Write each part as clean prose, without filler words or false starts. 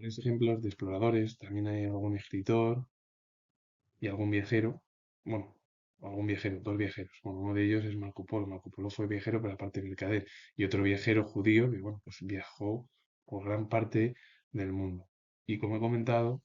Varios ejemplos de exploradores, también hay algún escritor y algún viajero, bueno, algún viajero, dos viajeros. Bueno, uno de ellos es Marco Polo. Marco Polo fue viajero, pero aparte mercader. Y otro viajero judío que, bueno, pues viajó por gran parte del mundo. Y como he comentado,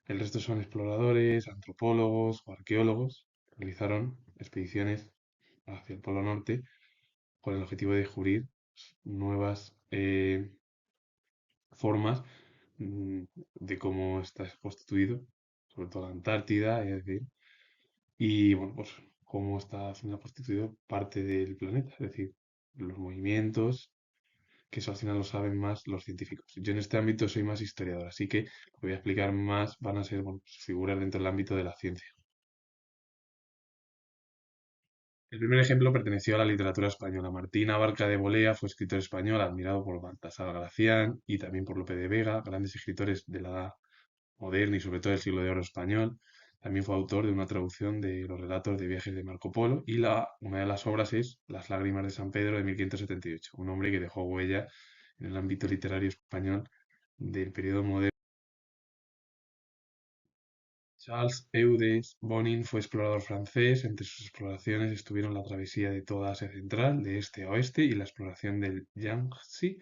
el resto son exploradores, antropólogos o arqueólogos. Realizaron expediciones hacia el Polo Norte con el objetivo de descubrir nuevas formas de cómo está constituido, sobre todo la Antártida, es decir, y bueno, pues cómo está al final constituido parte del planeta, es decir, los movimientos, que eso al final lo saben más los científicos. Yo en este ámbito soy más historiador, así que lo que voy a explicar más van a ser bueno, pues, figuras dentro del ámbito de la ciencia. El primer ejemplo perteneció a la literatura española. Martín Abarca de Bolea fue escritor español admirado por Baltasar Gracián y también por Lope de Vega, grandes escritores de la Edad moderna y sobre todo del siglo de oro español. También fue autor de una traducción de los relatos de viajes de Marco Polo y una de las obras es Las lágrimas de San Pedro de 1578, un hombre que dejó huella en el ámbito literario español del periodo moderno. Charles Eudes Bonin fue explorador francés. Entre sus exploraciones estuvieron la travesía de toda Asia Central, de este a oeste, y la exploración del Yangtze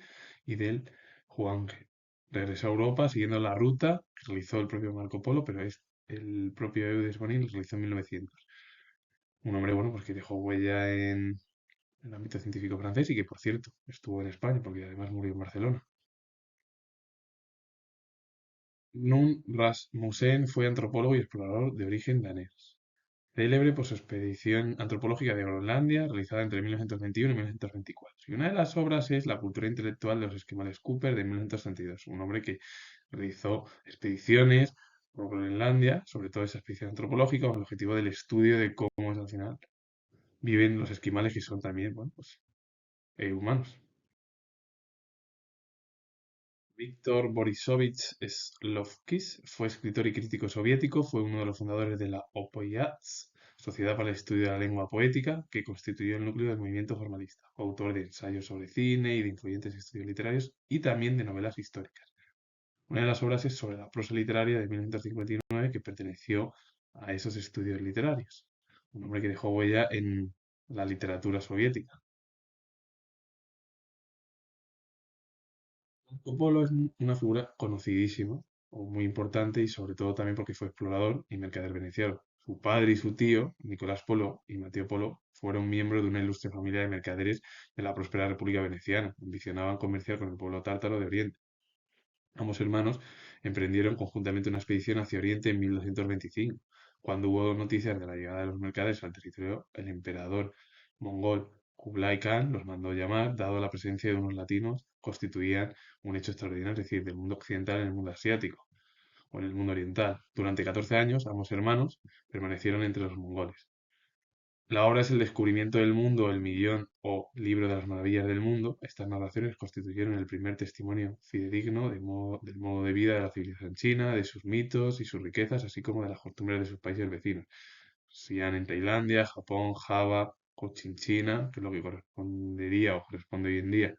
y del Huanghe. Regresó a Europa siguiendo la ruta que realizó el propio Marco Polo, pero es el propio Eudes Bonin lo realizó en 1900. Un hombre, bueno, pues que dejó huella en el ámbito científico francés y que, por cierto, estuvo en España, porque además murió en Barcelona. Nun Rasmussen fue antropólogo y explorador de origen danés. Célebre por su expedición antropológica de Groenlandia, realizada entre 1921 y 1924. Y una de las obras es La cultura intelectual de los esquimales Cooper de 1932, un hombre que realizó expediciones por Groenlandia, sobre todo esa expedición antropológica, con el objetivo del estudio de cómo es, al final viven los esquimales que son también, bueno, pues, humanos. Víctor Borisovich Slovkis fue escritor y crítico soviético, fue uno de los fundadores de la OPOYAZ, Sociedad para el Estudio de la Lengua Poética, que constituyó el núcleo del movimiento formalista. Fue autor de ensayos sobre cine y de influyentes estudios literarios y también de novelas históricas. Una de las obras es sobre la prosa literaria de 1959 que perteneció a esos estudios literarios. Un hombre que dejó huella en la literatura soviética. Marco Polo es una figura conocidísima o muy importante y sobre todo también porque fue explorador y mercader veneciano. Su padre y su tío, Nicolás Polo y Mateo Polo, fueron miembros de una ilustre familia de mercaderes de la próspera República Veneciana. Ambicionaban comerciar con el pueblo tártaro de Oriente. Ambos hermanos emprendieron conjuntamente una expedición hacia Oriente en 1225. Cuando hubo noticias de la llegada de los mercaderes al territorio, el emperador mongol Kublai Khan los mandó llamar, dado la presencia de unos latinos, constituían un hecho extraordinario, es decir, del mundo occidental en el mundo asiático o en el mundo oriental. Durante 14 años, ambos hermanos permanecieron entre los mongoles. La obra es el descubrimiento del mundo, el millón o libro de las maravillas del mundo. Estas narraciones constituyeron el primer testimonio fidedigno del modo de vida de la civilización china, de sus mitos y sus riquezas, así como de las costumbres de sus países vecinos. Xi'an en Tailandia, Japón, Java, Cochinchina, que es lo que correspondería o corresponde hoy en día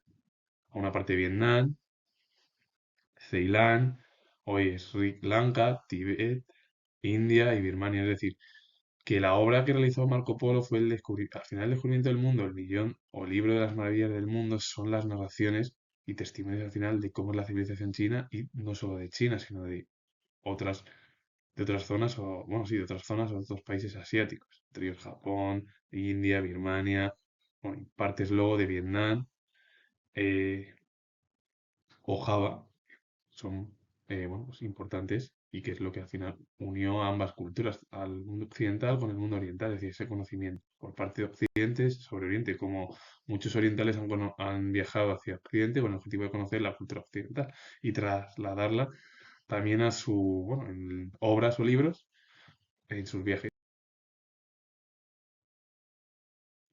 a una parte de Vietnam, Ceilán, hoy es Sri Lanka, Tíbet, India y Birmania. Es decir, que la obra que realizó Marco Polo fue al final el descubrimiento del mundo, el millón o libro de las maravillas del mundo, son las narraciones y testimonios al final de cómo es la civilización china y no solo de China, sino otras, de otras zonas o, bueno, sí, de otras zonas o de otros países asiáticos, entre ellos Japón, India, Birmania, bueno, y partes luego de Vietnam eh, o Java, son bueno, pues importantes y que es lo que al final unió a ambas culturas, al mundo occidental con el mundo oriental, es decir, ese conocimiento por parte de Occidente sobre Oriente, como muchos orientales han viajado hacia Occidente con el objetivo de conocer la cultura occidental y trasladarla también a bueno, en obras o libros en sus viajes.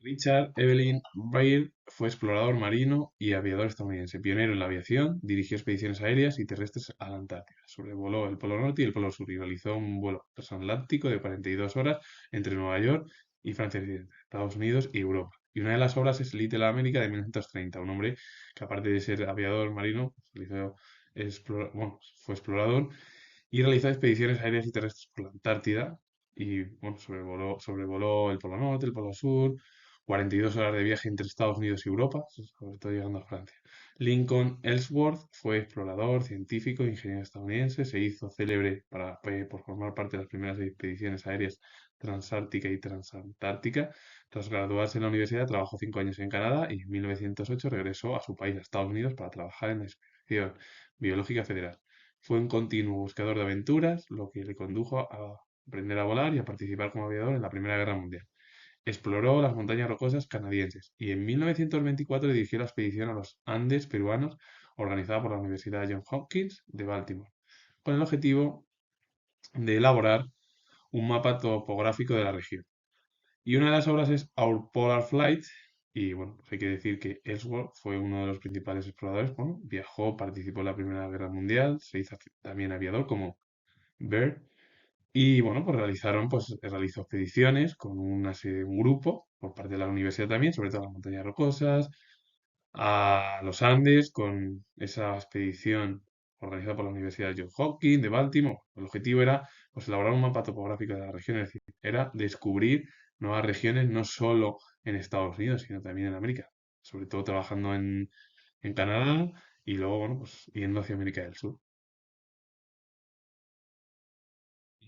Richard Evelyn Baird fue explorador marino y aviador estadounidense, pionero en la aviación, dirigió expediciones aéreas y terrestres a la Antártida, sobrevoló el Polo Norte y el Polo Sur y realizó un vuelo transatlántico de 42 horas entre Nueva York y Francia Occidental, Estados Unidos y Europa. Y una de las obras es Little America de 1930, un hombre que aparte de ser aviador marino, realizó bueno, fue explorador y realizó expediciones aéreas y terrestres por la Antártida y bueno, sobrevoló el Polo Norte, el Polo Sur, 42 horas de viaje entre Estados Unidos y Europa, sobre todo llegando a Francia. Lincoln Ellsworth fue explorador, científico, ingeniero estadounidense, se hizo célebre por formar parte de las primeras expediciones aéreas transártica y transantártica. Tras graduarse en la universidad, trabajó 5 años en Canadá y en 1908 regresó a su país, a Estados Unidos, para trabajar en la Expedición Biológica Federal. Fue un continuo buscador de aventuras, lo que le condujo a aprender a volar y a participar como aviador en la Primera Guerra Mundial. Exploró las montañas rocosas canadienses y en 1924 dirigió la expedición a los Andes peruanos organizada por la Universidad Johns Hopkins de Baltimore, con el objetivo de elaborar un mapa topográfico de la región. Y una de las obras es Our Polar Flight. Y bueno, pues hay que decir que Ellsworth fue uno de los principales exploradores. Bueno, viajó, participó en la Primera Guerra Mundial, se hizo también aviador como Byrd. Y bueno, pues realizó expediciones con un grupo por parte de la universidad también, sobre todo a las montañas rocosas, a los Andes, con esa expedición organizada por la Universidad Johns Hopkins de Baltimore. El objetivo era pues, elaborar un mapa topográfico de la región, es decir, era descubrir nuevas regiones no solo en Estados Unidos, sino también en América, sobre todo trabajando en Canadá y luego, bueno, pues yendo hacia América del Sur.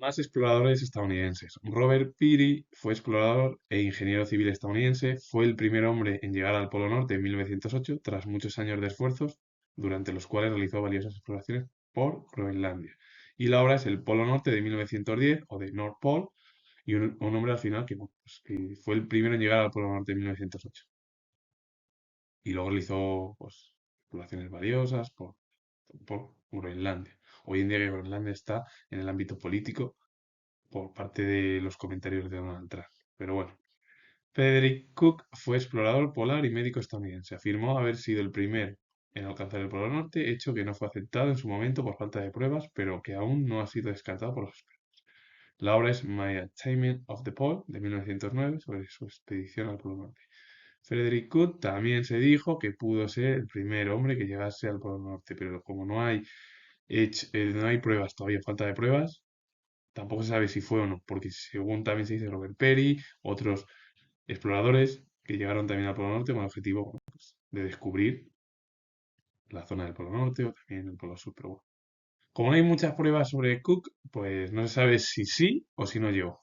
Más exploradores estadounidenses. Robert Peary fue explorador e ingeniero civil estadounidense. Fue el primer hombre en llegar al Polo Norte en 1908, tras muchos años de esfuerzos, durante los cuales realizó valiosas exploraciones por Groenlandia. Y la obra es El Polo Norte de 1910 o de North Pole, y un hombre al final que, bueno, pues, que fue el primero en llegar al Polo Norte en 1908. Y luego realizó pues, exploraciones valiosas por Groenlandia. Hoy en día que Groenlandia está en el ámbito político por parte de los comentarios de Donald Trump. Pero bueno, Frederick Cook fue explorador polar y médico estadounidense. Afirmó haber sido el primero en alcanzar el Polo Norte, hecho que no fue aceptado en su momento por falta de pruebas, pero que aún no ha sido descartado por los expertos. La obra es My Achievement of the Pole, de 1909, sobre su expedición al Polo Norte. Frederick Cook también se dijo que pudo ser el primer hombre que llegase al Polo Norte, pero como no hay pruebas todavía, falta de pruebas, tampoco se sabe si fue o no, porque según también se dice Robert Perry, otros exploradores que llegaron también al Polo Norte con el objetivo bueno, pues, de descubrir la zona del Polo Norte o también el Polo Sur. Pero bueno, como no hay muchas pruebas sobre Cook, pues no se sabe si sí o si no llegó.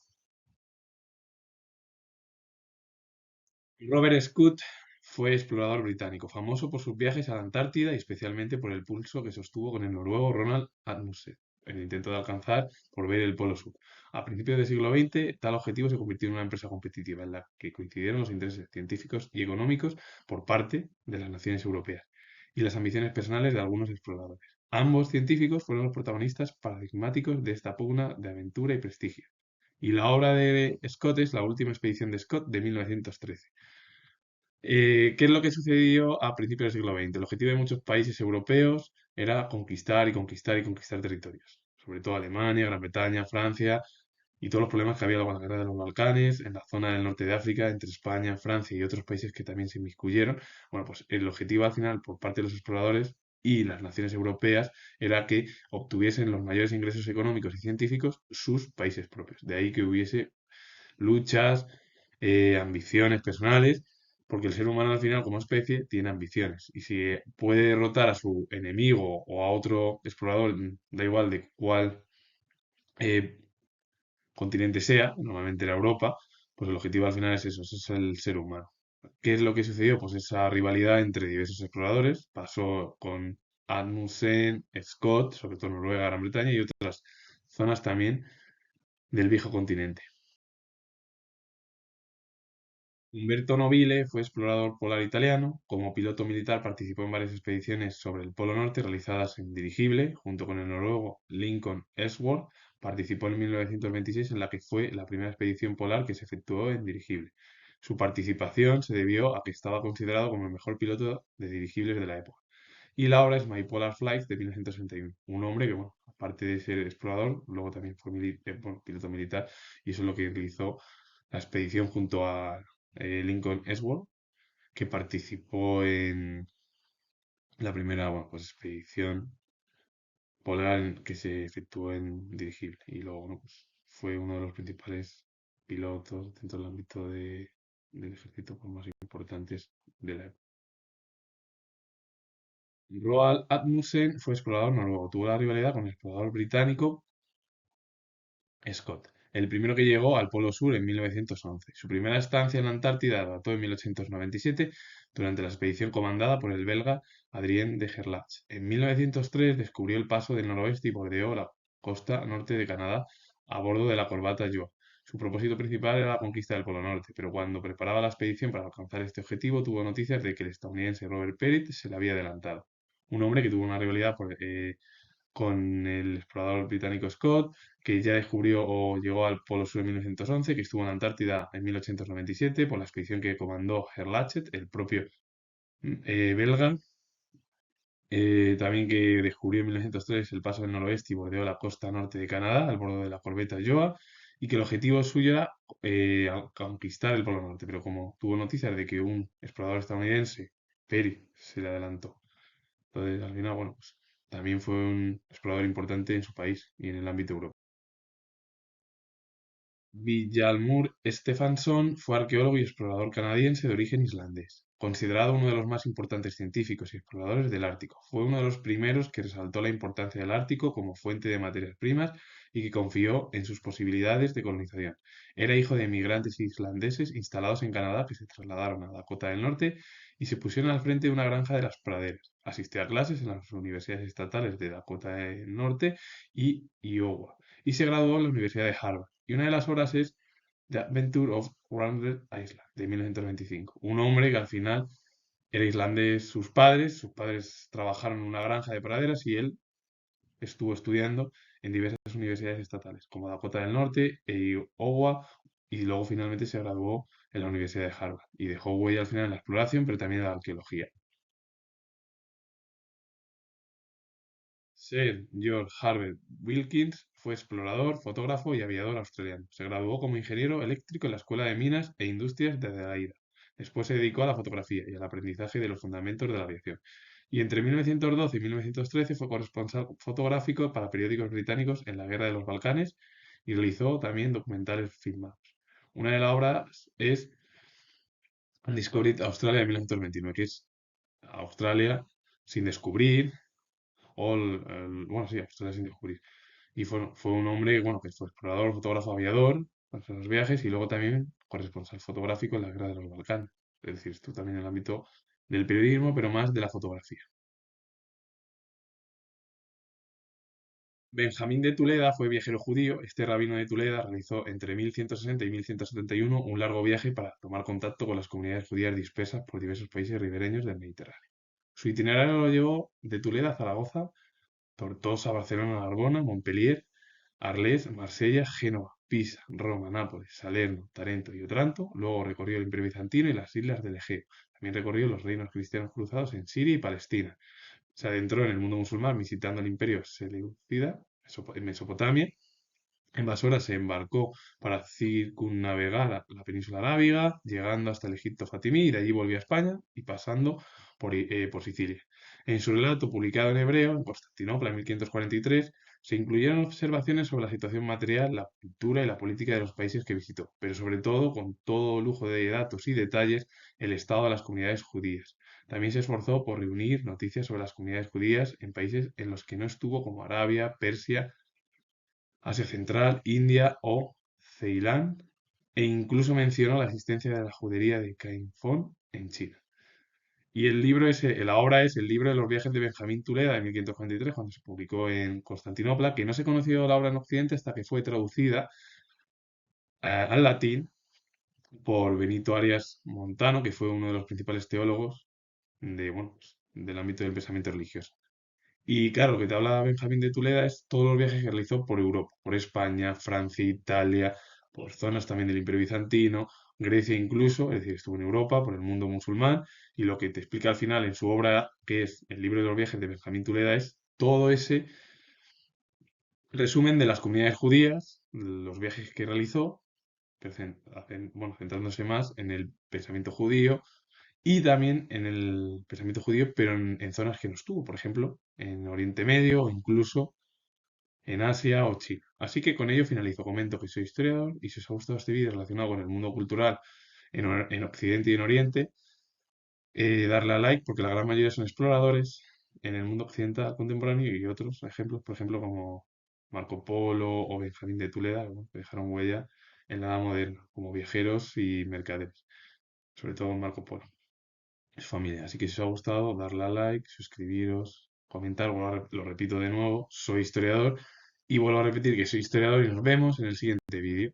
Robert Scott fue explorador británico, famoso por sus viajes a la Antártida y especialmente por el pulso que sostuvo con el noruego Ronald Amundsen en el intento de alcanzar por ver el Polo Sur. A principios del siglo XX, tal objetivo se convirtió en una empresa competitiva en la que coincidieron los intereses científicos y económicos por parte de las naciones europeas y las ambiciones personales de algunos exploradores. Ambos científicos fueron los protagonistas paradigmáticos de esta pugna de aventura y prestigio. Y la obra de Scott es La última expedición de Scott de 1913. ¿Qué es lo que sucedió a principios del siglo XX? El objetivo de muchos países europeos era conquistar y conquistar y conquistar territorios, sobre todo Alemania, Gran Bretaña, Francia y todos los problemas que había con la guerra de los Balcanes, en la zona del norte de África, entre España, Francia y otros países que también se inmiscuyeron. Bueno, pues el objetivo al final por parte de los exploradores y las naciones europeas era que obtuviesen los mayores ingresos económicos y científicos sus países propios. De ahí que hubiese luchas, ambiciones personales, porque el ser humano al final como especie tiene ambiciones y si puede derrotar a su enemigo o a otro explorador, da igual de cuál eh, continente sea, normalmente era Europa, pues el objetivo al final es eso, ese es el ser humano. ¿Qué es lo que sucedió? Pues esa rivalidad entre diversos exploradores pasó con Amundsen, Scott, sobre todo Noruega, Gran Bretaña y otras zonas también del viejo continente. Umberto Nobile fue explorador polar italiano. Como piloto militar participó en varias expediciones sobre el Polo Norte realizadas en dirigible, junto con el noruego Lincoln Ellsworth. Participó en 1926 en la que fue la primera expedición polar que se efectuó en dirigible. Su participación se debió a que estaba considerado como el mejor piloto de dirigibles de la época. Y la obra es My Polar Flight de 1961. Un hombre que, bueno, aparte de ser explorador, luego también fue bueno, piloto militar y eso es lo que realizó la expedición junto a Lincoln Ellsworth, que participó en la primera, bueno, pues, expedición. que se efectuó en dirigible. Y luego, bueno, pues, fue uno de los principales pilotos dentro del ámbito del ejército pues, más importantes de la época. Roald Amundsen fue explorador noruego. Tuvo la rivalidad con el explorador británico Scott, el primero que llegó al Polo Sur en 1911. Su primera estancia en la Antártida dató en 1897 durante la expedición comandada por el belga Adrien de Gerlache. En 1903 descubrió el paso del noroeste y bordeó la costa norte de Canadá a bordo de la corbata Joa. Su propósito principal era la conquista del Polo Norte, pero cuando preparaba la expedición para alcanzar este objetivo tuvo noticias de que el estadounidense Robert Perit se le había adelantado. Un hombre que tuvo una rivalidad con el explorador británico Scott, que ya descubrió o llegó al Polo Sur en 1911, que estuvo en la Antártida en 1897 por la expedición que comandó Herlachet, el propio belga, también que descubrió en 1903 el paso del noroeste y bordeó la costa norte de Canadá al bordo de la corbeta Joa, y que el objetivo suyo era conquistar el Polo Norte, pero como tuvo noticias de que un explorador estadounidense, Perry, se le adelantó. Entonces, al final, bueno, pues también fue un explorador importante en su país y en el ámbito europeo. Vilhjálmur Stefánsson fue arqueólogo y explorador canadiense de origen islandés, considerado uno de los más importantes científicos y exploradores del Ártico. Fue uno de los primeros que resaltó la importancia del Ártico como fuente de materias primas y que confió en sus posibilidades de colonización. Era hijo de emigrantes islandeses instalados en Canadá que se trasladaron a Dakota del Norte y se pusieron al frente de una granja de las praderas. Asistió a clases en las universidades estatales de Dakota del Norte y Iowa y se graduó en la Universidad de Harvard. Y una de las obras es The Adventure of Rounded Island, de 1925. Un hombre que al final era islandés, sus padres trabajaron en una granja de praderas y él estuvo estudiando en diversas universidades estatales, como Dakota del Norte e Iowa, y luego finalmente se graduó en la Universidad de Harvard. Y dejó huella al final en la exploración, pero también en la arqueología. Sir George Harvey Wilkins fue explorador, fotógrafo y aviador australiano. Se graduó como ingeniero eléctrico en la Escuela de Minas e Industrias de Adelaida. Después se dedicó a la fotografía y al aprendizaje de los fundamentos de la aviación. Y entre 1912 y 1913 fue corresponsal fotográfico para periódicos británicos en la Guerra de los Balcanes y realizó también documentales filmados. Una de las obras es Discovery Australia de 1929, que es Australia sin descubrir, bueno, sí, Australia sin descubrir. Y fue un hombre, bueno, que fue explorador, fotógrafo, aviador, hace los viajes y luego también corresponsal fotográfico en la Guerra de los Balcanes. Es decir, esto también en el ámbito del periodismo, pero más de la fotografía. Benjamín de Tuleda fue viajero judío. Este rabino de Tuleda realizó entre 1160 y 1171 un largo viaje para tomar contacto con las comunidades judías dispersas por diversos países ribereños del Mediterráneo. Su itinerario lo llevó de Tuleda a Zaragoza, Tortosa, Barcelona, Narbona, Montpellier, Arles, Marsella, Génova, Pisa, Roma, Nápoles, Salerno, Tarento y Otranto. Luego recorrió el Imperio Bizantino y las islas del Egeo. También recorrió los reinos cristianos cruzados en Siria y Palestina. Se adentró en el mundo musulmán visitando el Imperio Seleucida, en Mesopotamia. En Basora se embarcó para circunnavegar la península arábiga, llegando hasta el Egipto fatimí y de allí volvió a España y pasando por Sicilia. En su relato publicado en hebreo, en Constantinopla en 1543, se incluyeron observaciones sobre la situación material, la cultura y la política de los países que visitó, pero sobre todo, con todo lujo de datos y detalles, el estado de las comunidades judías. También se esforzó por reunir noticias sobre las comunidades judías en países en los que no estuvo, como Arabia, Persia, Asia Central, India o Ceilán, e incluso mencionó la existencia de la judería de Cainfón en China. Y la obra es el libro de los viajes de Benjamín Tuleda de 1543, cuando se publicó en Constantinopla, que no se conoció la obra en Occidente hasta que fue traducida al latín por Benito Arias Montano, que fue uno de los principales teólogos bueno, pues, del ámbito del pensamiento religioso. Y claro, lo que te habla Benjamín de Tuleda es todos los viajes que realizó por Europa, por España, Francia, Italia, por zonas también del Imperio Bizantino, Grecia incluso, es decir, estuvo en Europa, por el mundo musulmán, y lo que te explica al final en su obra, que es el libro de los viajes de Benjamín Tuleda, es todo ese resumen de las comunidades judías, los viajes que realizó, bueno, centrándose más en el pensamiento judío y también en el pensamiento judío, pero en zonas que no estuvo, por ejemplo, en Oriente Medio o incluso en Asia o China. Así que con ello finalizo. Comento que soy historiador y si os ha gustado este vídeo relacionado con el mundo cultural en Occidente y en Oriente, darle a like porque la gran mayoría son exploradores en el mundo occidental contemporáneo y otros ejemplos, por ejemplo, como Marco Polo o Benjamín de Tuleda, ¿no? Que dejaron huella en la edad moderna como viajeros y mercaderes, sobre todo Marco Polo, su familia. Así que si os ha gustado, darle a like, suscribiros, comentar, lo repito de nuevo, soy historiador y vuelvo a repetir que soy historiador y nos vemos en el siguiente vídeo.